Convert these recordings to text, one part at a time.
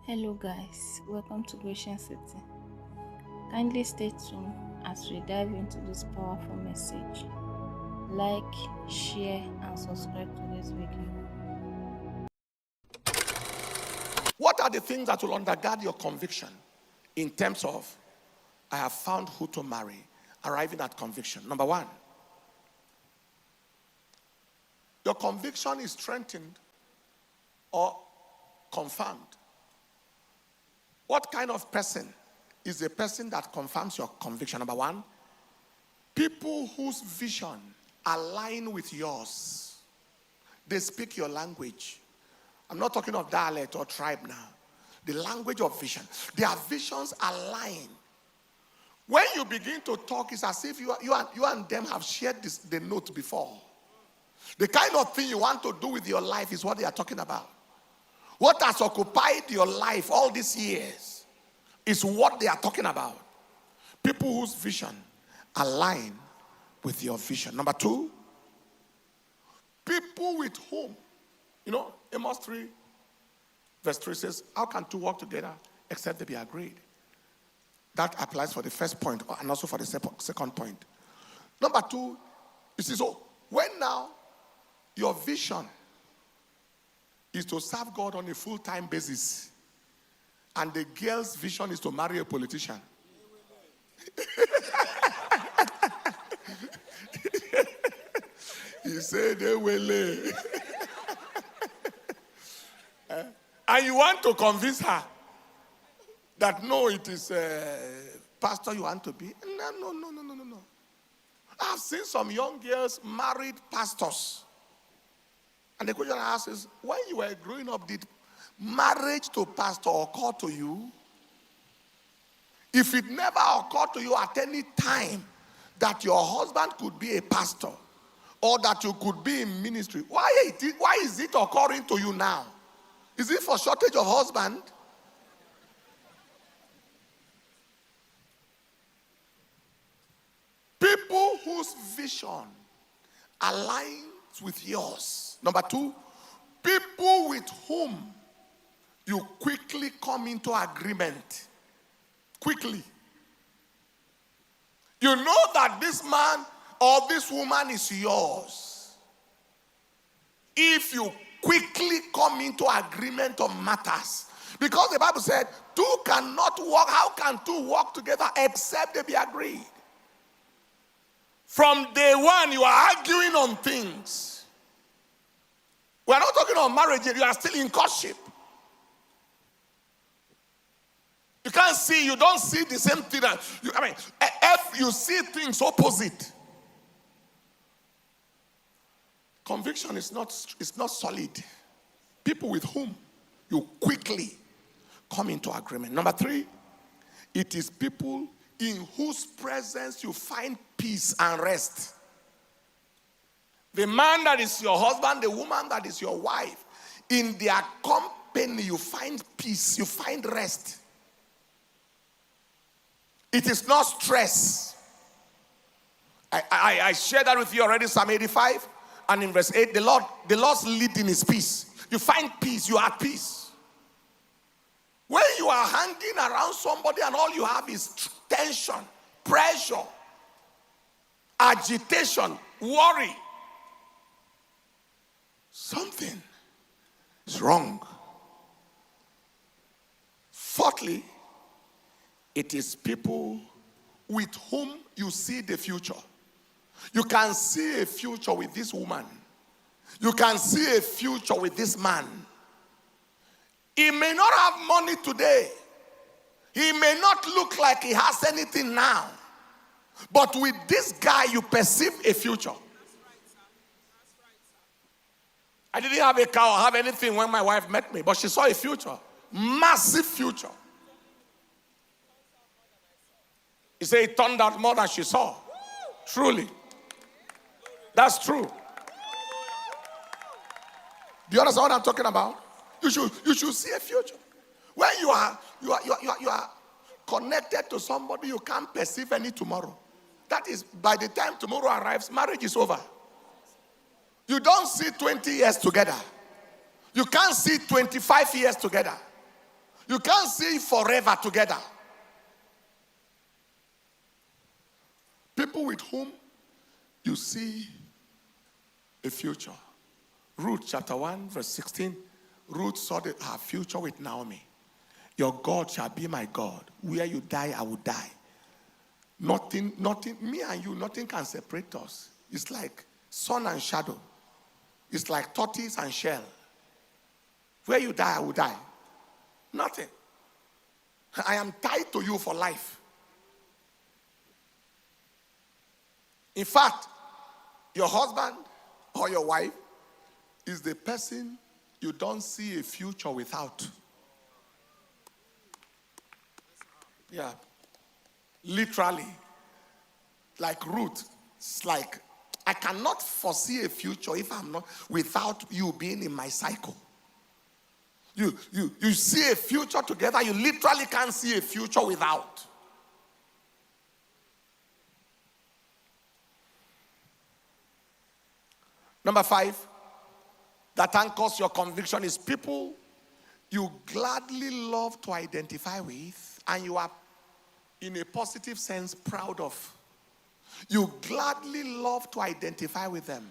Hello guys, welcome to Goshen City. Kindly stay tuned as we dive into this powerful message. Like, share and subscribe to this video. What are the things that will undergird your conviction in terms of I have found who to marry, arriving at conviction? Number one, your conviction is strengthened or confirmed. What kind of person is a person that confirms your conviction? Number one, people whose vision align with yours. They speak your language. I'm not talking of dialect or tribe now. The language of vision. Their visions align. When you begin to talk, it's as if you and them have shared the note before. The kind of thing you want to do with your life is what they are talking about. What has occupied your life all these years is what they are talking about. People whose vision align with your vision. Number two, people with whom, Amos 3 verse 3 says, how can two walk together except they be agreed? That applies for the first point and also for the second point. Number two, you see, so when now your vision is to serve God on a full-time basis, and the girl's vision is to marry a politician. He said, they will. And you want to convince her that no, it is pastor you want to be. No. I've seen some young girls married pastors. And the question I ask is, when you were growing up, did marriage to pastor occur to you? If it never occurred to you at any time that your husband could be a pastor or that you could be in ministry, why is it occurring to you now? Is it for shortage of husband? People whose vision aligns with yours. Number two, people with whom you quickly come into agreement. Quickly. You know that this man or this woman is yours. If you quickly come into agreement on matters. Because the Bible said, two cannot walk. How can two walk together except they be agreed? From day one, you are arguing on things. We are not talking about marriage yet. You are still in courtship. You can't see, you don't see the same thing. If you see things opposite. Conviction is not solid. People with whom you quickly come into agreement. Number three, it is people in whose presence you find peace and rest. The man that is your husband, the woman that is your wife, in their company you find peace, you find rest. It is not stress. I shared that with you already, Psalm 85, and in verse 8, the Lord's leading is peace. You find peace, you are at peace. When you are hanging around somebody and all you have is tension, pressure, agitation, worry, something is wrong. Fourthly, it is people with whom you see the future. You can see a future with this woman. You can see a future with this man. He may not have money today. He may not look like he has anything now. But with this guy, you perceive a future. I didn't have a car or have anything when my wife met me, but she saw a future. Massive future. He said it turned out more than she saw. Truly. That's true. Do you understand what I'm talking about? You should see a future. When you are connected to somebody, you can't perceive any tomorrow. That is, by the time tomorrow arrives, marriage is over. You don't see 20 years together. You can't see 25 years together. You can't see forever together. People with whom you see a future. Ruth chapter 1 verse 16. Ruth saw her future with Naomi. Your God shall be my God. Where you die, I will die. Nothing, me and you, nothing can separate us. It's like sun and shadow. It's like tortoise and shell. Where you die, I will die. Nothing. I am tied to you for life. In fact, your husband or your wife is the person you don't see a future without. Yeah. Literally. Like Ruth. It's like, I cannot foresee a future if I'm not, without you being in my cycle. You see a future together, you literally can't see a future without. Number 5, that anchors your conviction is people you gladly love to identify with and you are, in a positive sense, proud of. You gladly love to identify with them.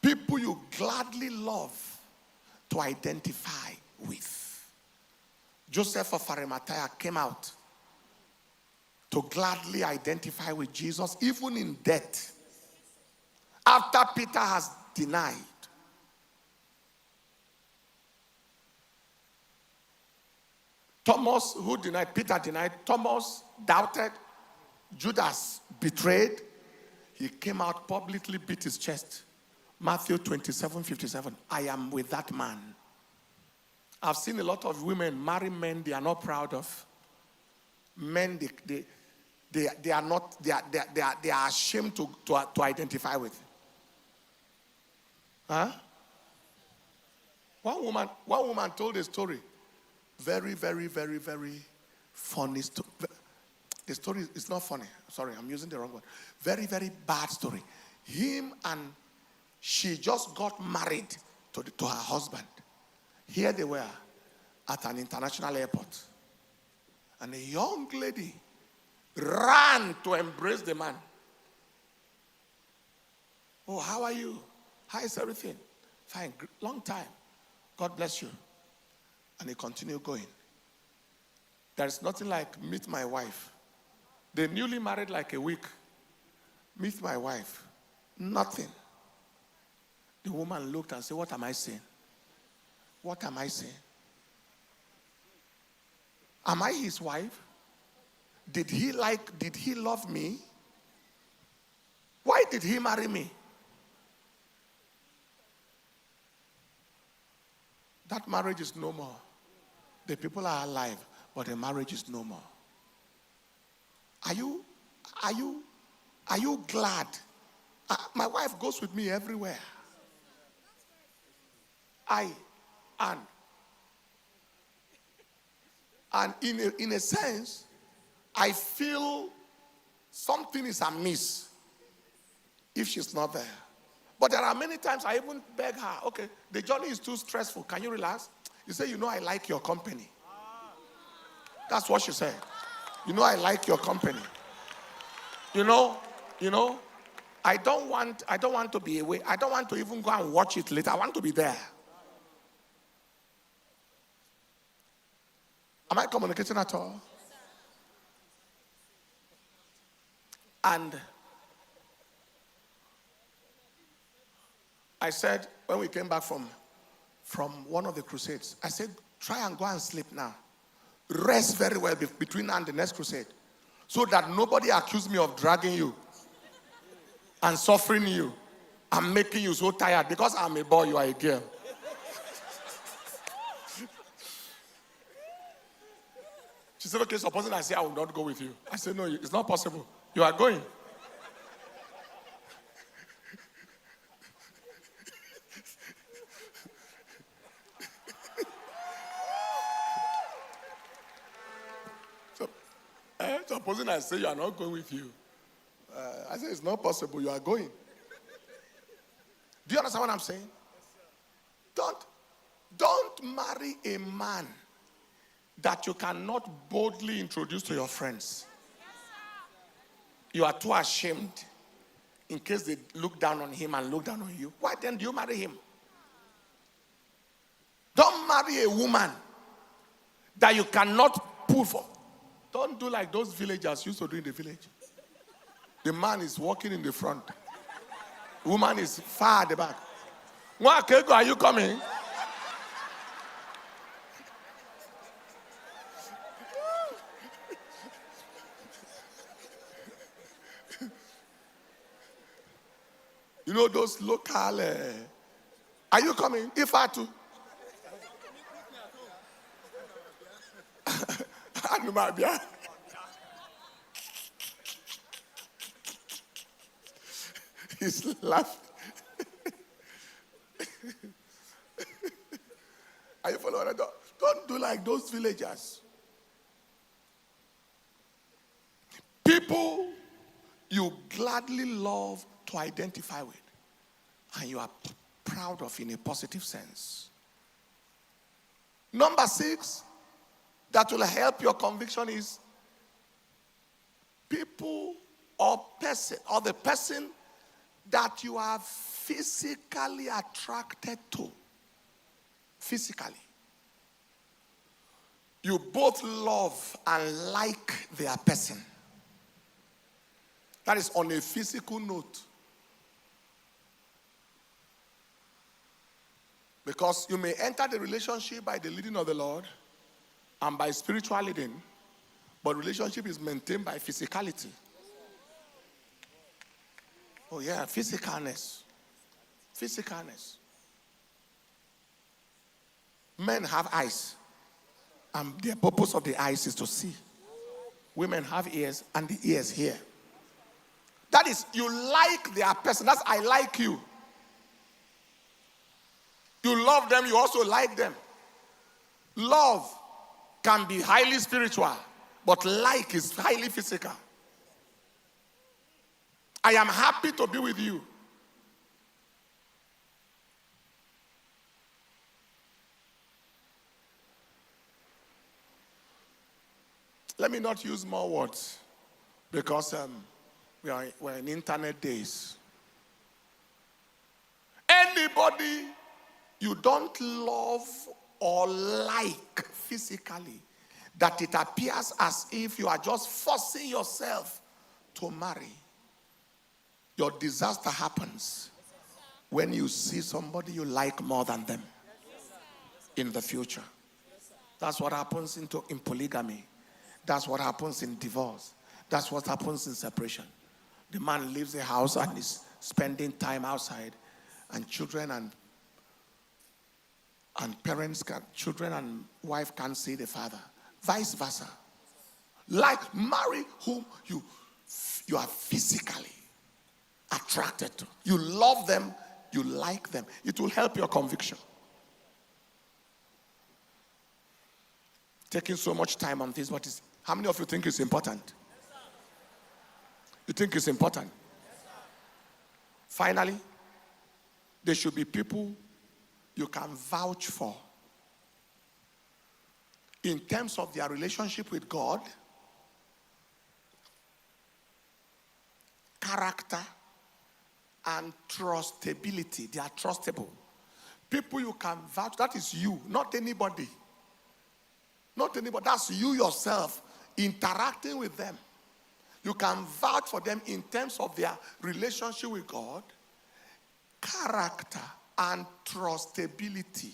People you gladly love to identify with. Joseph of Arimathea came out to gladly identify with Jesus, even in death. After Peter has denied. Thomas, who denied? Peter denied. Thomas doubted. Judas betrayed. He came out publicly, beat his chest. Matthew 27:57. I am with that man. I've seen a lot of women marry men they are not proud of. Men they are not, they are ashamed to identify with. Huh? One woman told a story. Very, very, very, very funny story. The story is not funny. Sorry, I'm using the wrong word. Very, very bad story. She just got married to her husband. Here they were at an international airport. And a young lady ran to embrace the man. Oh, how are you? How is everything? Fine, long time. God bless you. And he continued going. There is nothing like meet my wife. They newly married like a week. Meet my wife. Nothing. The woman looked and said, what am I saying? What am I saying? Am I his wife? Did he love me? Why did he marry me? That marriage is no more. The people are alive, but the marriage is no more. Are you glad? My wife goes with me everywhere. And in a sense, I feel something is amiss if she's not there. But there are many times I even beg her, okay, the journey is too stressful. Can you relax? You say, I like your company. That's what she said. I like your company. I don't want to be away. I don't want to even go and watch it later. I want to be there. Am I communicating at all? And I said, when we came back from one of the crusades, I said, try and go and sleep now. Rest very well between now and the next crusade. So that nobody accuse me of dragging you and suffering you and making you so tired. Because I'm a boy, you are a girl. She said, okay, supposing I say I will not go with you. I said, no, it's not possible. You are going. Supposing I say you are not going with you. I said, it's not possible. You are going. Do you understand what I'm saying? don't marry a man that you cannot boldly introduce to your friends. You are too ashamed in case they look down on him and look down on you. Why then do you marry him? Don't marry a woman that you cannot pull for. Don't do like those villagers used to do in the village. The man is walking in the front. The woman is far at the back. Wakego, are you coming? You know those local, are you coming? If I too. He's laughing. Are you following? Don't do like those villagers. People you gladly love to identify with, and you are proud of in a positive sense. Number 6, that will help your conviction is people or person, or the person that you are physically attracted to. Physically. You both love and like their person. That is on a physical note. Because you may enter the relationship by the leading of the Lord and by spiritual leading, but relationship is maintained by physicality. Oh yeah, physicalness. Physicalness. Men have eyes, and the purpose of the eyes is to see. Women have ears, and the ears hear. That is, you like their person. That's I like you. You love them, you also like them. Love can be highly spiritual, but like is highly physical. I am happy to be with you. Let me not use more words because we're in internet days. Anybody you don't love or like physically, that it appears as if you are just forcing yourself to marry, your disaster happens when you see somebody you like more than them in the future. That's what happens in polygamy. That's what happens in divorce. That's what happens in separation. The man leaves the house and is spending time outside, and children and children and wife can't see the father. Vice versa. Like marry whom you are physically attracted to. You love them, you like them. It will help your conviction. Taking so much time on this, but how many of you think it's important? You think it's important? Finally, there should be people you can vouch for in terms of their relationship with God, character, and trustability. They are trustable. People you can vouch, that is you, not anybody. Not anybody, that's you yourself interacting with them. You can vouch for them in terms of their relationship with God, character, and trustability.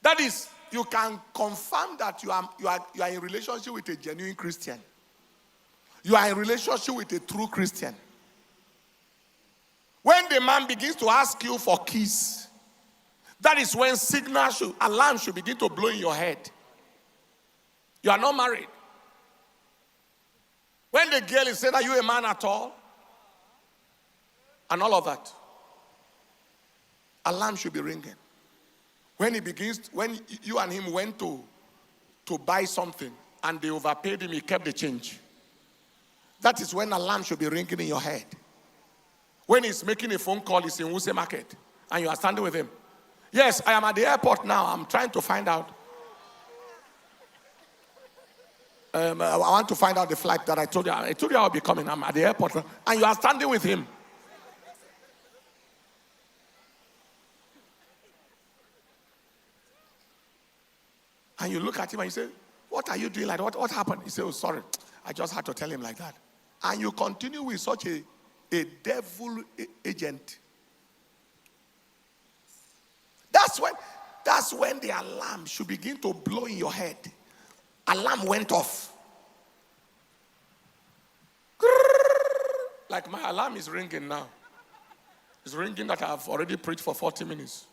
That is, you can confirm that you are in relationship with a genuine Christian. You are in relationship with a true Christian. When the man begins to ask you for keys, that is when alarm should begin to blow in your head. You are not married. When the girl is saying, "Are you a man at all?" and all of that, alarm should be ringing. When you and him went to buy something and they overpaid him, he kept the change. That is when alarm should be ringing in your head. When he's making a phone call, he's in Wuse Market, and you are standing with him. Yes, I am at the airport now. I'm trying to find out. I want to find out the flight that I told you. I told you I'll be coming. I'm at the airport. And you are standing with him. And you look at him and you say, what are you doing like that? What happened? He said, oh, sorry. I just had to tell him like that. And you continue with such a devil agent. That's when the alarm should begin to blow in your head. Alarm went off. Like my alarm is ringing now. It's ringing that I've already preached for 40 minutes.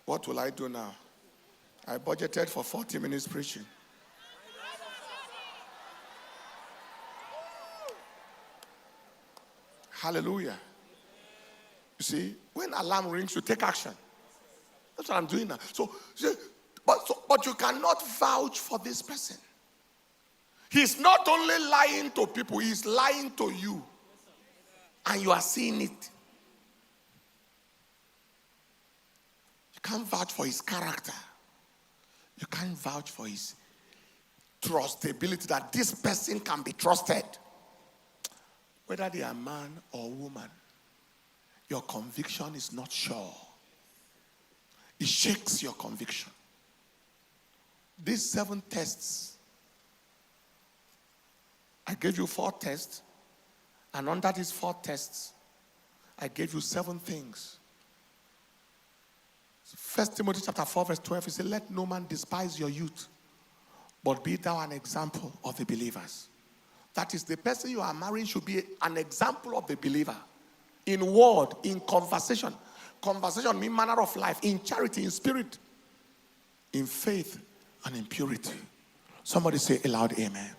What will I do now? I budgeted for 40 minutes preaching. Hallelujah. You see, when alarm rings, you take action. That's what I'm doing now. But you cannot vouch for this person. He's not only lying to people, he's lying to you. And you are seeing it. You can't vouch for his character. You can't vouch for his trustability, that this person can be trusted. Whether they are man or woman, your conviction is not sure. It shakes your conviction. These 7 tests, I gave you 4 tests, and under these 4 tests, I gave you 7 things. 1 Timothy chapter 4 verse 12, he said, let no man despise your youth, but be thou an example of the believers. That is, the person you are marrying should be an example of the believer. In word, in conversation. Conversation means manner of life. In charity, in spirit, in faith, and in purity. Somebody say aloud, amen.